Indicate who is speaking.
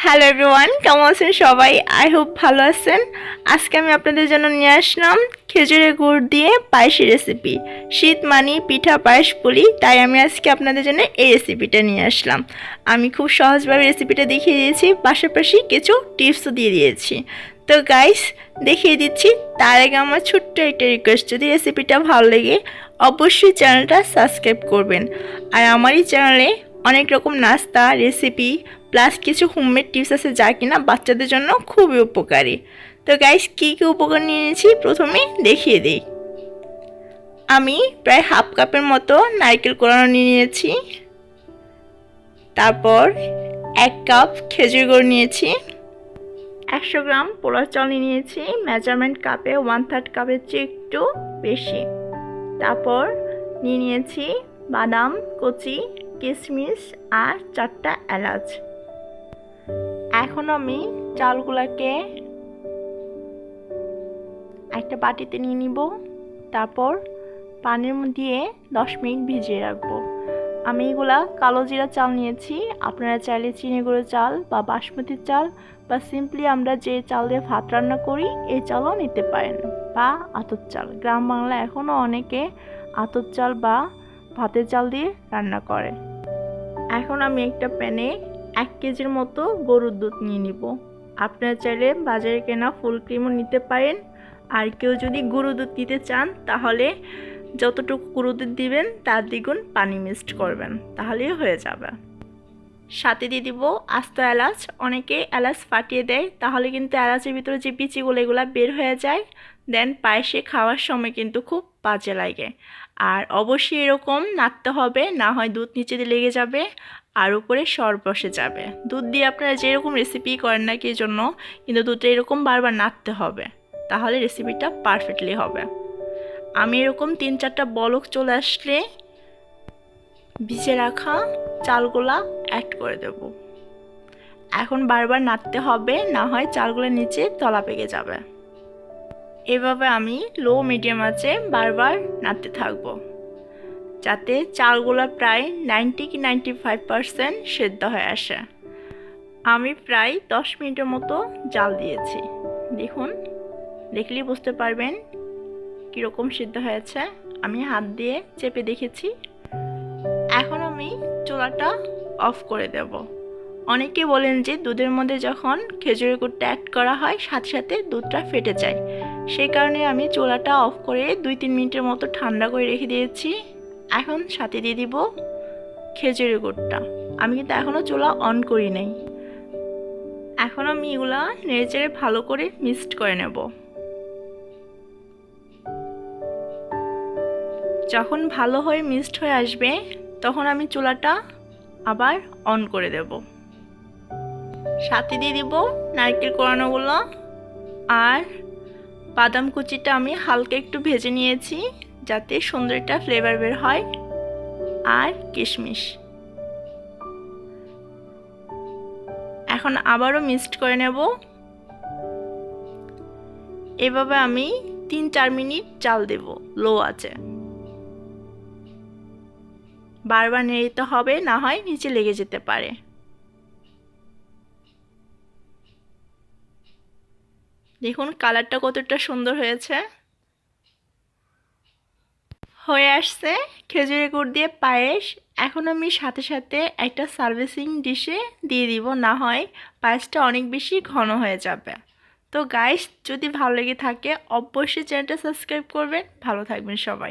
Speaker 1: Hello everyone, কেমন আছেন সবাই? আই হোপ ভালো আছেন। আজকে আমি আপনাদের জন্য নিয়ে আসলাম খেজুরের গুড় দিয়ে পায়েসের রেসিপি। শীত মানি পিঠা পায়েস বলি, তাই আমি আজকে আপনাদের জন্য এই রেসিপিটা নিয়ে আসলাম। আমি খুব সহজভাবে রেসিপিটা দেখিয়ে দিয়েছি, পাশাপাশি কিছু টিপসও দিয়ে দিয়েছি। তো গাইস, দেখিয়ে দিচ্ছি। তার আগে আমার ছোট্ট একটা রিকোয়েস্ট, যদি রেসিপিটা ভালো লাগে অবশ্যই চ্যানেলটা সাবস্ক্রাইব করবেন। আর আমার এই চ্যানেলে অনেক রকম নাস্তা রেসিপি প্লাস কিছু হোমমেড টিপস আছে যা কিনা বাচ্চাদের জন্য খুবই উপকারী। তো গাইস, কী কী উপকরণ নিয়ে নিয়েছি প্রথমে দেখিয়ে দিই। আমি প্রায় হাফ কাপের মতো নারকেল কোড়ানো নিয়ে নিয়েছি। তারপর 1 কাপ খেজুর গুড় নিয়েছি। 100 গ্রাম পোলার চাল নিয়ে নিয়েছি, মেজারমেন্ট কাপে 1/3 কাপের চেয়ে একটু বেশি। তারপর নিয়ে নিয়েছি বাদাম কুচি, কিশমিশ আর 4টা এলাচ। এখন আমি চালগুলোকে একটা বাটিতে নিয়ে নিব। তারপর পানির মধ্যে দিয়ে 10 মিনিট ভিজিয়ে রাখবো। আমি এগুলা কালো জিরা চাল নিয়েছি। আপনারা চাইলে চিনি গুঁড়ো চাল বা বাসমতি চাল বা সিম্পলি আমরা যে চাল দিয়ে ভাত রান্না করি এই চালও নিতে পারেন, বা আতপ চাল। গ্রাম বাংলায় এখনও অনেকে আতপ চাল বা ভাতের চাল দিয়ে রান্না করে। এখন আমি একটা প্যানে 1 কেজির মতো গরুর দুধ নিয়ে নিব। আপনারা চাইলে বাজারে কেনা ফুল ক্রিমও নিতে পারেন। আর কেউ যদি গরুর দুধ দিতে চান তাহলে যতটুকু গরুর দুধ দিবেন তার দ্বিগুণ পানি মিক্সড করবেন, তাহলেই হয়ে যাবে। সাথে দিয়ে দিব আস্ত এলাচ। অনেকে এলাচ ফাটিয়ে দেয়, তাহলে কিন্তু এলাচের ভিতরে যে বিচিগুলো এগুলো বের হয়ে যায়, দেন পায়েসে খাওয়ার সময় কিন্তু খুব বাজে লাগে। আর অবশ্যই এরকম নাড়তে হবে, না হয় দুধ নিচে দিয়ে লেগে যাবে আর উপরে সর বসে যাবে। দুধ দিয়ে আপনারা যেরকম রেসিপি করেন না কি জন্য, কিন্তু দুধটা এরকম বারবার নাড়তে হবে, তাহলে রেসিপিটা পারফেক্টলি হবে। আমি এরকম 3-4টা বলক চলে আসলে ভিজে রাখা চালগুলা অ্যাড করে দেব। এখন বারবার নাড়তে হবে, না হয় চালগুলোর নিচে তলা পেকে যাবে। এভাবে আমি লো মিডিয়াম আঁচে বারবার নাড়তে থাকবো, যাতে চালগুলো প্রায় 90 কি 95% সেদ্ধ হয়ে আসে। আমি প্রায় 10 মিনিটের মতো জাল দিয়েছি। দেখুন, দেখলেই বুঝতে পারবেন কীরকম সিদ্ধ হয়েছে। আমি হাত দিয়ে চেপে দেখেছি। এখন আমি চুলাটা অফ করে দেব। অনেকে বলেন যে দুধের মধ্যে যখন খেজুরের গুড়টা অ্যাড করা হয় সাথে সাথে দুধটা ফেটে যায়। সেই কারণে আমি চুলাটা অফ করে 2-3 মিনিটের মতো ঠান্ডা করে রেখে দিয়েছি। এখন সাথে দিয়ে দিব খেজুরের গুড়টা। আমি কিন্তু এখনও চুলা অন করি নাই। এখন আমি এগুলা নেড়েচেড়ে ভালো করে মিক্সড করে নেব। যখন ভালো হয়ে মিক্সড হয়ে আসবে তখন আমি চুলাটা আবার অন করে দেব। সাথে দিয়ে দিব নারকেল কোড়ানোগুলো আর বাদাম কুচিটা আমি হালকা একটু ভেজে নিয়েছি যাতে সুন্দর একটা ফ্লেভার বের হয়, আর কিশমিশ। এখন আবারও মিক্সড করে নেব। এভাবে আমি 3-4 মিনিট জাল দেব লো আঁচে। বারবার নেড়ে দিতে হবে, না হয় নিচে লেগে যেতে পারে। দেখুন কালারটা কতটা সুন্দর হয়েছে। হয়ে আসছে খেজুরের গুড় দিয়ে পায়েস। এখন আমি সাথে সাথে একটা সার্ভিসিং ডিশে দিয়ে দিব, না হয় পায়েসটা অনেক বেশি ঘন হয়ে যাবে। তো গাইস, যদি ভালো লেগে থাকে অবশ্যই চ্যানেলটা সাবস্ক্রাইব করবেন। ভালো থাকবেন সবাই।